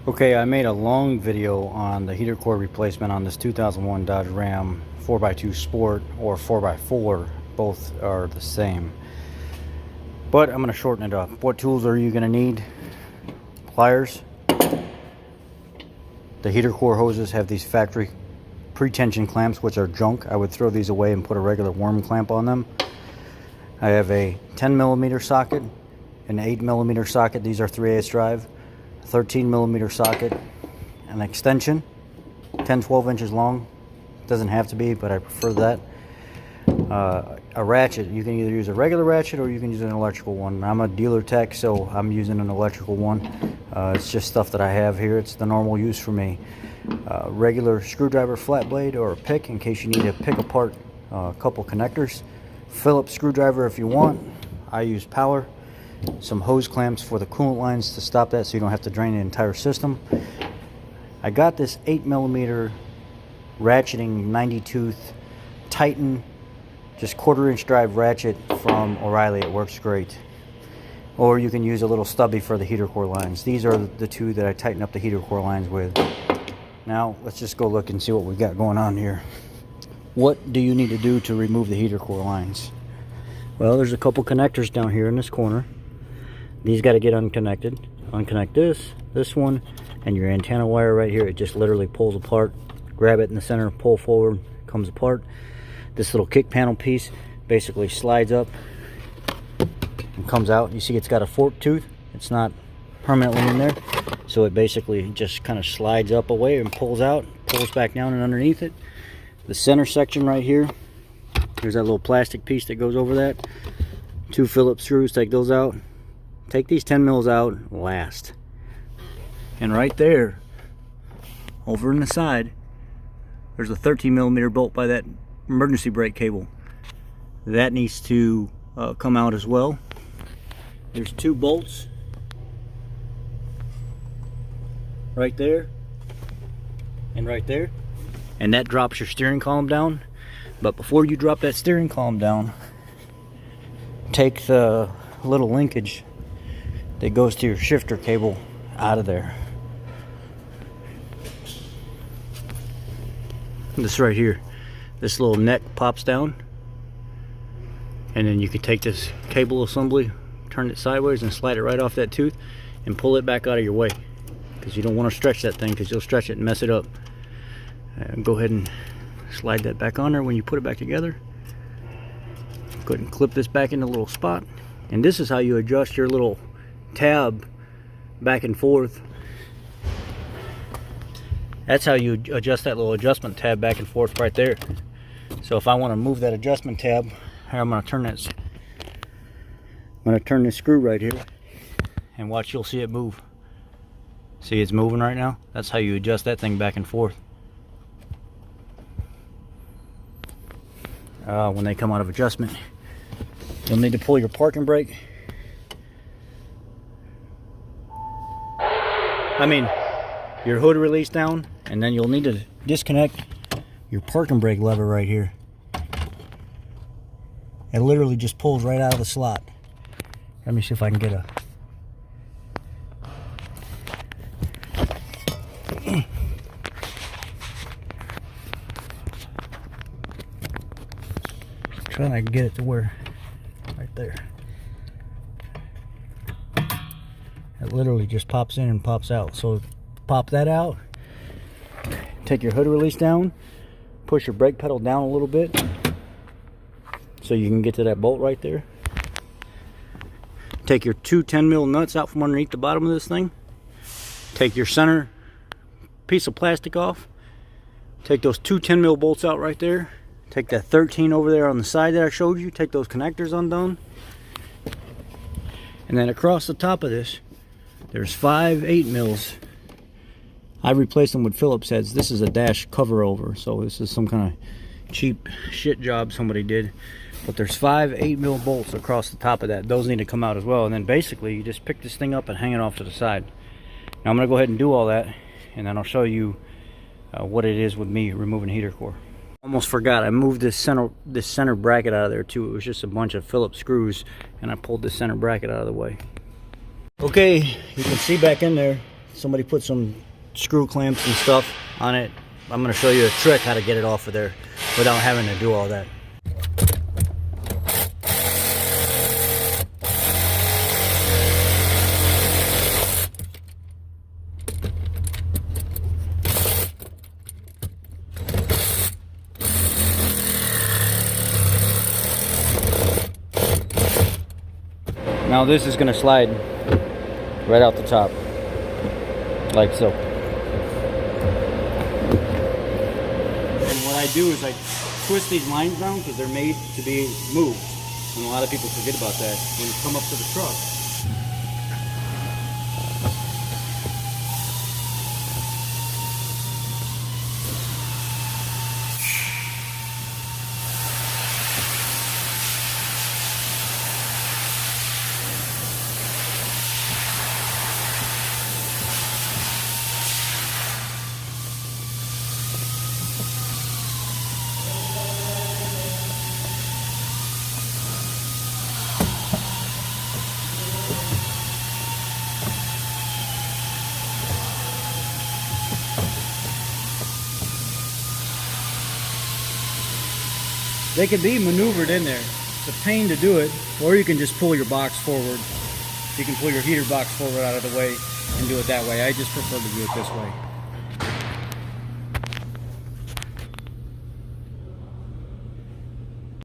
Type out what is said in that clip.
Okay, I made a long video on the heater core replacement on this 2001 Dodge Ram 4x2 Sport or 4x4. Both are the same. But I'm going to shorten it up. What tools are you going to need? Pliers. The heater core hoses have these factory pre-tension clamps, which are junk. I would throw these away and put a regular worm clamp on them. I have a 10mm socket, an 8mm socket. These are 3/8 drive. 13mm socket, an extension 10-12 inches long. Doesn't have to be, but I prefer that. A ratchet. You can either use a regular ratchet or you can use an electrical one. I'm a dealer tech, so I'm using an electrical one. It's just stuff that I have here. It's the normal use for me. Regular screwdriver, flat blade, or a pick in case you need to pick apart a couple connectors. Phillips screwdriver if you want. I use power. Some hose clamps for the coolant lines to stop that so you don't have to drain the entire system. I got this 8mm ratcheting 90 tooth Titan, just 1/4 inch drive ratchet from O'Reilly. It works great. Or you can use a little stubby for the heater core lines. These are the two that I tighten up the heater core lines with. Now let's just go look and see what we got going on here. What do you need to do to remove the heater core lines? Well, there's a couple connectors down here in this corner. These got to get unconnected. Unconnect this one, and your antenna wire right here. It just literally pulls apart. Grab it in the center, pull forward, comes apart. This little kick panel piece basically slides up and comes out. You see it's got a forked tooth. It's not permanently in there, so it basically just kind of slides up away and pulls out, pulls back down and underneath it. The center section right here, there's that little plastic piece that goes over that. 2 Phillips screws, take those out. Take these 10 mils out last. And right there, over in the side, there's a 13mm bolt by that emergency brake cable. That needs to come out as well. There's 2 bolts right there and right there. And that drops your steering column down. But before you drop that steering column down, take the little linkage that goes to your shifter cable out of there. This right here, this little neck pops down, and then you can take this cable assembly, turn it sideways and slide it right off that tooth and pull it back out of your way, because you don't want to stretch that thing, because you'll stretch it and mess it up. Go ahead and slide that back on there when you put it back together. Go ahead and clip this back in the little spot, and this is how you adjust your little tab back and forth. That's how you adjust that little adjustment tab back and forth right there. So if I want to move that adjustment tab, I'm going to turn this. I'm going to turn this screw right here, and watch, you'll see it move. See, it's moving right now. That's how you adjust that thing back and forth. When they come out of adjustment, you'll need to pull your parking brake. Your hood release down, and then you'll need to disconnect your parking brake lever right here. It literally just pulls right out of the slot. Let me see if I can get a... Trying to get it to where, right there. It literally just pops in and pops out. So pop that out, take your hood release down, push your brake pedal down a little bit so you can get to that bolt right there. Take your 2 10mm nuts out from underneath the bottom of this thing. Take your center piece of plastic off. Take those 2 10mm bolts out right there. Take that 13 over there on the side that I showed you. Take those connectors undone. And then across the top of this, there's 5 8mm. I replaced them with Phillips heads. This is a dash cover over, so this is some kind of cheap shit job somebody did. But there's 5 8mm bolts across the top of that. Those need to come out as well. And then basically you just pick this thing up and hang it off to the side. Now I'm going to go ahead and do all that, and then I'll show you what it is with me removing heater core. Almost forgot, I moved this center bracket out of there too. It was just a bunch of Phillips screws, and I pulled the center bracket out of the way. Okay, you can see back in there somebody put some screw clamps and stuff on it. I'm going to show you a trick how to get it off of there without having to do all that. Now this is going to slide right out the top, like so. And what I do is I twist these lines down because they're made to be moved. And a lot of people forget about that when you come up to the truck. They can be maneuvered in there. It's a pain to do it, or you can just pull your box forward. You can pull your heater box forward out of the way and do it that way. I just prefer to do it this way.